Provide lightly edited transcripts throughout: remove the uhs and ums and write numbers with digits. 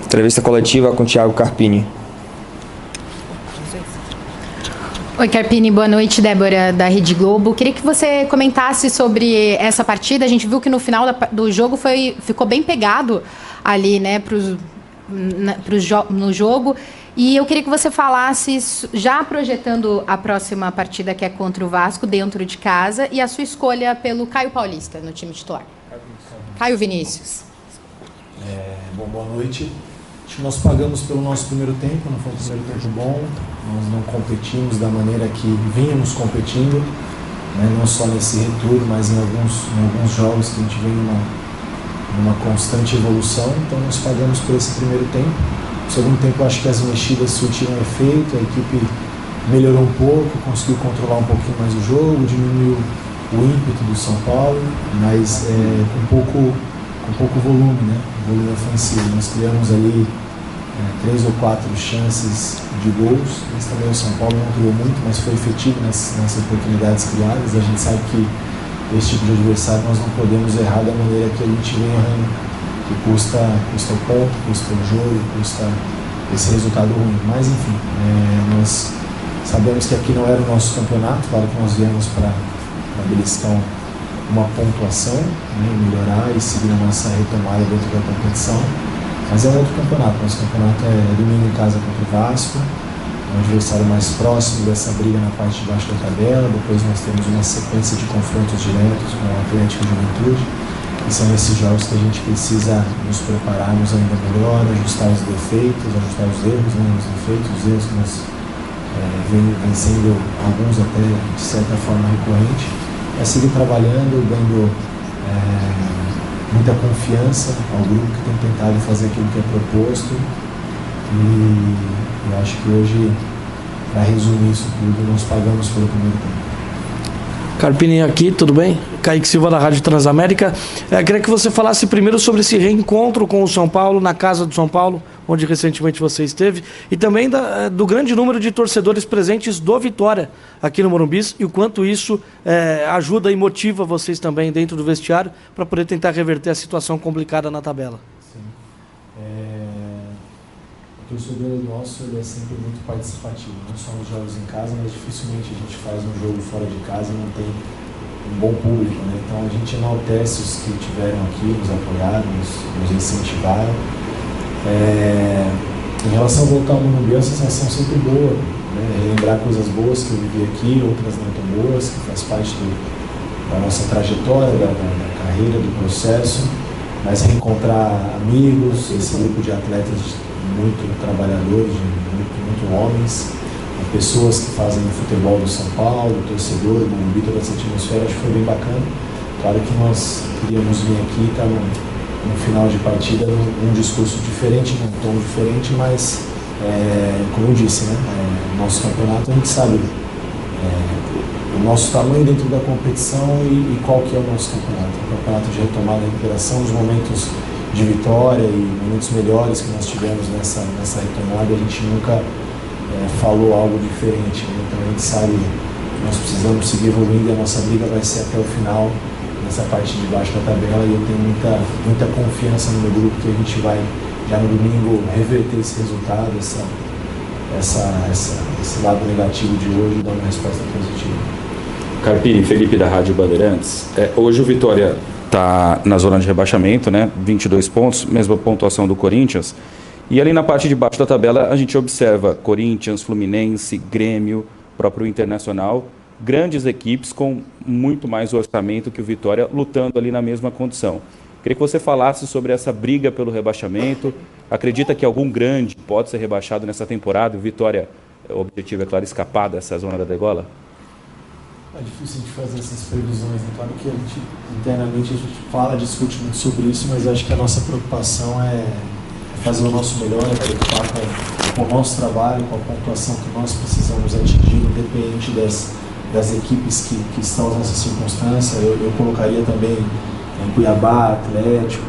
Entrevista coletiva com Thiago Carpini. Oi, Carpini, boa noite. Débora, da Rede Globo. Queria que você comentasse sobre essa partida. A gente viu que no final do jogo ficou bem pegado ali, né, no jogo. E eu queria que você falasse, já projetando a próxima partida, que é contra o Vasco, dentro de casa, e a sua escolha pelo Caio Paulista no time titular. Caio Vinícius. Bom, boa noite. Acho que nós pagamos pelo nosso primeiro tempo, não foi um primeiro tempo bom, nós não competimos da maneira que vínhamos competindo, né, não só nesse retorno, mas em alguns jogos que a gente vem numa constante evolução, então nós pagamos por esse primeiro tempo. No segundo tempo, acho que as mexidas surtiram efeito, a equipe melhorou um pouco, conseguiu controlar um pouquinho mais o jogo, diminuiu o ímpeto do São Paulo, mas com pouco volume, né? Volume ofensivo. Nós criamos ali 3 ou 4 chances de gols, mas também o São Paulo não criou muito, mas foi efetivo nessas oportunidades criadas. A gente sabe que esse tipo de adversário nós não podemos errar da maneira que a gente vem errando, que custa o ponto, custa o jogo, custa esse resultado ruim. Mas enfim, nós sabemos que aqui não era o nosso campeonato, claro que nós viemos para beliscar uma pontuação, né, melhorar e seguir a nossa retomada dentro da competição, mas é um outro campeonato. Nosso campeonato é domingo em casa contra o Vasco, um adversário mais próximo dessa briga na parte de baixo da tabela. Depois nós temos uma sequência de confrontos diretos com o Atlético e Juventude, e são esses jogos que a gente precisa nos prepararmos ainda melhor, ajustar os defeitos, ajustar os erros, né, os erros que nós vem sendo alguns até de certa forma recorrente. É seguir trabalhando, dando muita confiança ao grupo que tem tentado fazer aquilo que é proposto, e eu acho que hoje, para resumir isso tudo, nós pagamos pelo primeiro tempo. Carpini aqui, tudo bem? Kaique Silva da Rádio Transamérica. Queria que você falasse primeiro sobre esse reencontro com o São Paulo, na casa do São Paulo, onde recentemente você esteve, e também do grande número de torcedores presentes do Vitória aqui no Morumbi, e o quanto isso ajuda e motiva vocês também dentro do vestiário para poder tentar reverter a situação complicada na tabela. Sim. O torcedor nosso ele é sempre muito participativo, não só nos jogos em casa, mas dificilmente a gente faz um jogo fora de casa e não tem um bom público, né? Então a gente enaltece os que estiveram aqui, nos apoiaram, nos incentivaram. Em relação a voltar ao Morumbi, a sensação sempre boa, né? Lembrar coisas boas que eu vivi aqui, outras não tão boas, que faz parte da nossa trajetória, da carreira, do processo, mas reencontrar amigos, esse grupo de atletas muito trabalhadores, muito homens, pessoas que fazem o futebol do São Paulo, o torcedor, o Morumbi, toda essa atmosfera, acho que foi bem bacana. Claro que nós queríamos vir aqui e estar no final de partida num discurso diferente, num tom diferente, mas, como eu disse, né, nosso campeonato, a gente sabe o nosso tamanho dentro da competição e qual que é o nosso campeonato. O campeonato de retomada e recuperação, os momentos de vitória e momentos melhores que nós tivemos nessa retomada, a gente nunca falou algo diferente, né? Então a gente sabe que nós precisamos seguir evoluindo e a nossa briga vai ser até o final, nessa parte de baixo da tabela, e eu tenho muita confiança no meu grupo que a gente vai, já no domingo, reverter esse resultado, esse lado negativo de hoje e dar uma resposta positiva. Carpini, Felipe da Rádio Bandeirantes. Hoje o Vitória está na zona de rebaixamento, né? 22 pontos, mesma pontuação do Corinthians. E ali na parte de baixo da tabela a gente observa Corinthians, Fluminense, Grêmio, próprio Internacional, grandes equipes com muito mais orçamento que o Vitória, lutando ali na mesma condição. Queria que você falasse sobre essa briga pelo rebaixamento. Acredita que algum grande pode ser rebaixado nessa temporada? O Vitória, o objetivo é, claro, escapar dessa zona da degola? É difícil a gente fazer essas previsões, né? Claro que internamente a gente fala, discute muito sobre isso, mas acho que a nossa preocupação é fazer o nosso melhor, é preocupar com o nosso trabalho, com a pontuação que nós precisamos atingir, independente das equipes que estão nessa circunstância. Eu colocaria também em Cuiabá, Atlético,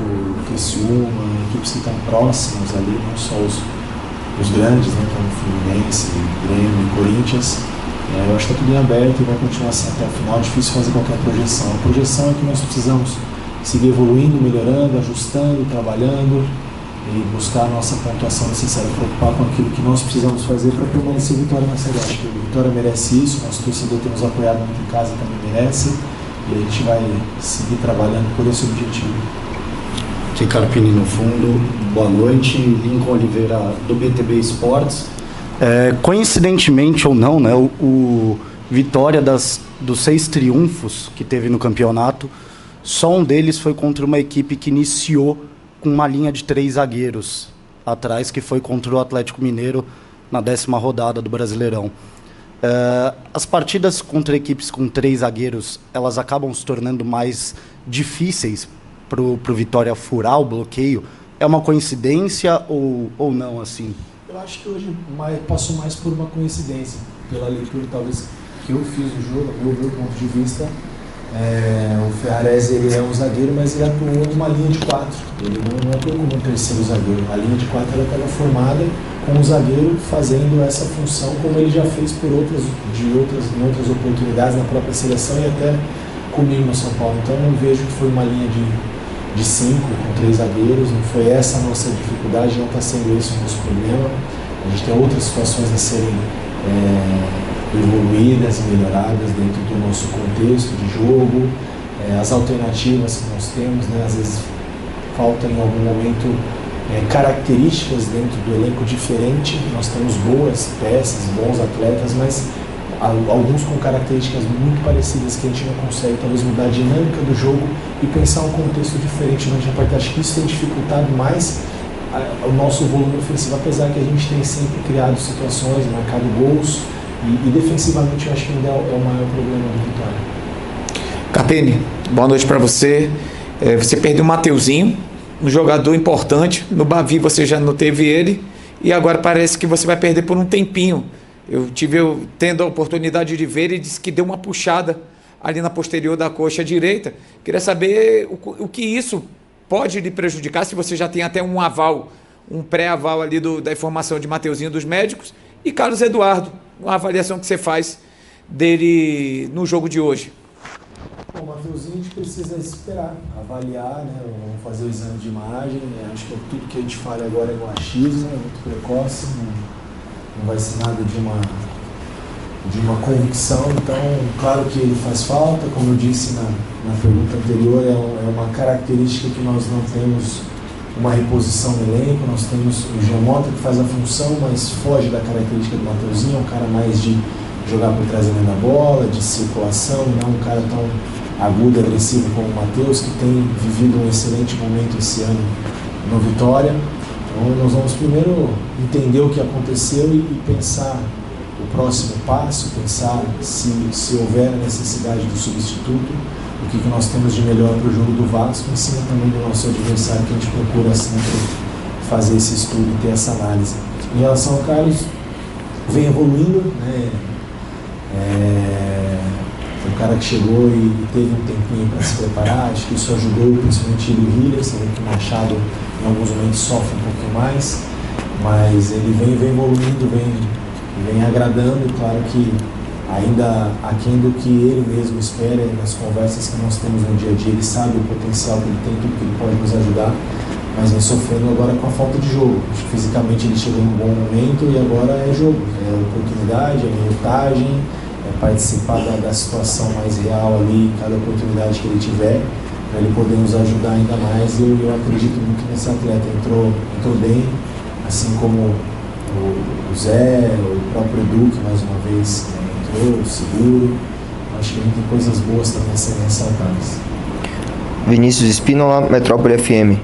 Criciúma, equipes que estão próximas ali, não só os grandes, né, como Fluminense, Grêmio e Corinthians. Eu acho que está tudo em aberto e vai continuar assim até o final. É difícil fazer qualquer projeção. A projeção é que nós precisamos seguir evoluindo, melhorando, ajustando, trabalhando, e buscar a nossa pontuação necessária, preocupar com aquilo que nós precisamos fazer para permanecer Vitória na Série A. Acho que o Vitória merece isso, nosso torcedor tem nos apoiado muito em casa, também merece, e a gente vai seguir trabalhando por esse objetivo. Aqui Carpini no fundo, boa noite, Lincoln Oliveira do BTB Esportes. Coincidentemente ou não, né, o Vitória dos 6 triunfos que teve no campeonato, só um deles foi contra uma equipe que iniciou com uma linha de 3 zagueiros atrás, que foi contra o Atlético Mineiro na 10ª rodada do Brasileirão. As partidas contra equipes com 3 zagueiros, elas acabam se tornando mais difíceis para o Vitória furar o bloqueio. É uma coincidência ou não, assim? Eu acho que hoje passou mais por uma coincidência, pela leitura talvez que eu fiz do jogo, meu ponto de vista. O Ferrarese, ele é um zagueiro, mas ele atuou numa linha de 4. Ele não atuou como um terceiro zagueiro. A linha de 4 ela estava formada com o zagueiro fazendo essa função, como ele já fez em outras oportunidades na própria seleção e até comigo no São Paulo. Então eu não vejo que foi uma linha de 5 com 3 zagueiros. Não foi essa a nossa dificuldade, não está sendo esse o nosso problema. A gente tem outras situações a serem evoluídas e melhoradas dentro do nosso contexto de jogo, as alternativas que nós temos, né? Às vezes falta em algum momento características dentro do elenco diferente. Nós temos boas peças, bons atletas, mas alguns com características muito parecidas que a gente não consegue talvez mudar a dinâmica do jogo e pensar um contexto diferente durante a partida. Acho que isso tem dificultado mais o nosso volume ofensivo, apesar que a gente tem sempre criado situações, marcado gols. E defensivamente eu acho que ainda é o maior problema do Vitória. Carpini, boa noite para você. Você perdeu o Mateuzinho, um jogador importante. No Bavi você já não teve ele e agora parece que você vai perder por um tempinho. Eu tendo a oportunidade de ver, ele disse que deu uma puxada ali na posterior da coxa direita. Queria saber o que isso pode lhe prejudicar, se você já tem até um aval, um pré-aval ali da informação de Mateuzinho dos médicos. E Carlos Eduardo, uma avaliação que você faz dele no jogo de hoje. Bom, o Mateuzinho a gente precisa esperar, avaliar, né? Vamos fazer o exame de imagem. Acho que tudo que a gente fala agora é no achismo, é muito precoce, não vai ser nada de uma convicção. Então, claro que ele faz falta, como eu disse na pergunta anterior, é uma característica que nós não temos uma reposição no elenco. Nós temos o Giamota que faz a função, mas foge da característica do Mateuzinho, é um cara mais de jogar por trás da bola, de circulação, não um cara tão agudo, agressivo como o Matheus, que tem vivido um excelente momento esse ano no Vitória. Então nós vamos primeiro entender o que aconteceu e pensar o próximo passo, pensar se houver a necessidade do substituto, o que nós temos de melhor para o jogo do Vasco, em cima também do nosso adversário, que a gente procura sempre fazer esse estudo e ter essa análise. Em relação ao Carlos, vem evoluindo, né? Foi um cara que chegou e teve um tempinho para se preparar, acho que isso ajudou, principalmente ele e o Hiller. Você vê que o Machado em alguns momentos sofre um pouquinho mais, mas ele vem evoluindo, vem agradando. Claro que ainda aquém do que ele mesmo espera, nas conversas que nós temos no dia a dia, ele sabe o potencial que ele tem, tudo que ele pode nos ajudar, mas vem sofrendo agora com a falta de jogo. Acho que fisicamente ele chegou em um bom momento e agora é jogo, é oportunidade, é minutagem, é participar da situação mais real ali, cada oportunidade que ele tiver, para ele poder nos ajudar ainda mais. Eu acredito muito nesse atleta, entrou bem, assim como o Zé, o próprio Edu, que mais uma vez entrou, seguro. Acho que a gente tem coisas boas também a serem ressaltadas. Vinícius Espínola, Metrópole FM.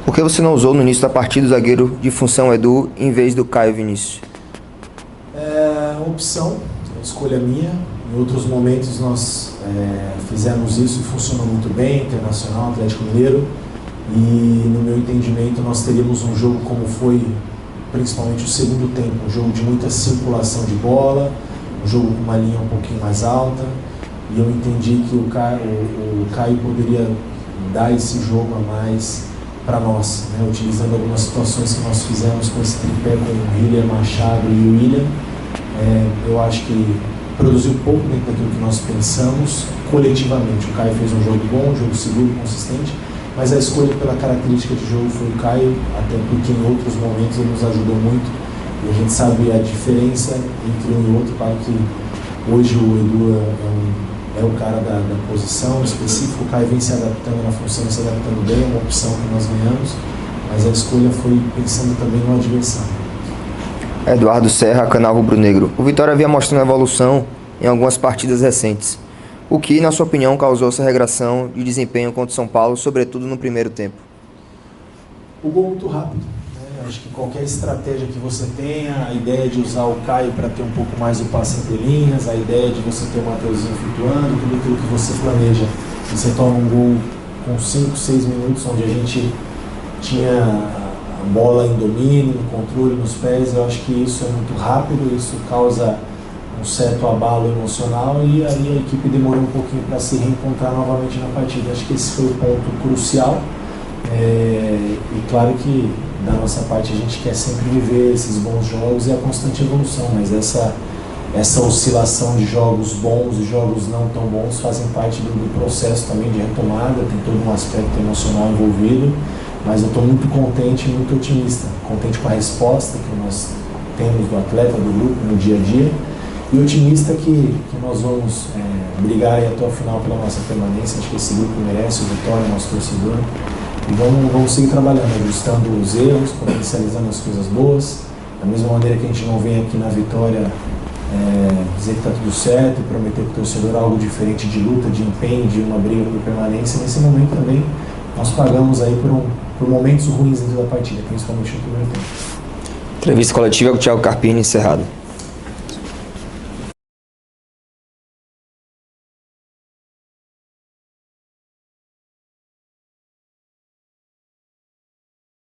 Por que você não usou no início da partida o zagueiro de função Edu em vez do Caio Vinícius? É uma opção, é uma escolha minha. Em outros momentos nós fizemos isso e funcionou muito bem, Internacional, Atlético Mineiro. E no meu entendimento nós teríamos um jogo como foi principalmente o segundo tempo, um jogo de muita circulação de bola, um jogo com uma linha um pouquinho mais alta. E eu entendi que o Caio poderia dar esse jogo a mais para nós, né? Utilizando algumas situações que nós fizemos com esse tripé com o Hiller, Machado e o William. Eu acho que produziu pouco dentro daquilo que nós pensamos coletivamente. O Caio fez um jogo bom, um jogo seguro, consistente, mas a escolha pela característica de jogo foi o Caio, até porque em outros momentos ele nos ajudou muito, e a gente sabe a diferença entre um e outro. Claro que hoje o Edu é o cara da posição específica, o Caio vem se adaptando na função, se adaptando bem, é uma opção que nós ganhamos, mas a escolha foi pensando também no adversário. Eduardo Serra, canal Rubro Negro. O Vitória vinha mostrando evolução em algumas partidas recentes. O que, na sua opinião, causou essa regressão de desempenho contra o São Paulo, sobretudo no primeiro tempo? O gol muito rápido. Acho que qualquer estratégia que você tenha, a ideia de usar o Caio para ter um pouco mais o passe entre linhas, a ideia de você ter o Mateuzinho flutuando, tudo aquilo que você planeja, você toma um gol com 5, 6 minutos, onde a gente tinha a bola em domínio, controle nos pés. Eu acho que isso é muito rápido, isso causa um certo abalo emocional, e aí a equipe demorou um pouquinho para se reencontrar novamente na partida. Acho que esse foi o ponto crucial. E claro que da nossa parte a gente quer sempre viver esses bons jogos e a constante evolução, mas essa oscilação de jogos bons e jogos não tão bons fazem parte do processo também de retomada. Tem todo um aspecto emocional envolvido, mas eu estou muito contente e muito otimista, contente com a resposta que nós temos do atleta, do grupo no dia a dia, e otimista que nós vamos brigar aí até o final pela nossa permanência. Acho que esse grupo merece, o Vitória, nosso torcedor. E vamos seguir trabalhando, ajustando os erros, potencializando as coisas boas. Da mesma maneira que a gente não vem aqui na Vitória dizer que está tudo certo e prometer para o torcedor algo diferente de luta, de empenho, de uma briga por permanência. Nesse momento também nós pagamos aí por momentos ruins dentro da partida, principalmente no primeiro tempo. Entrevista coletiva com o Thiago Carpini, encerrado.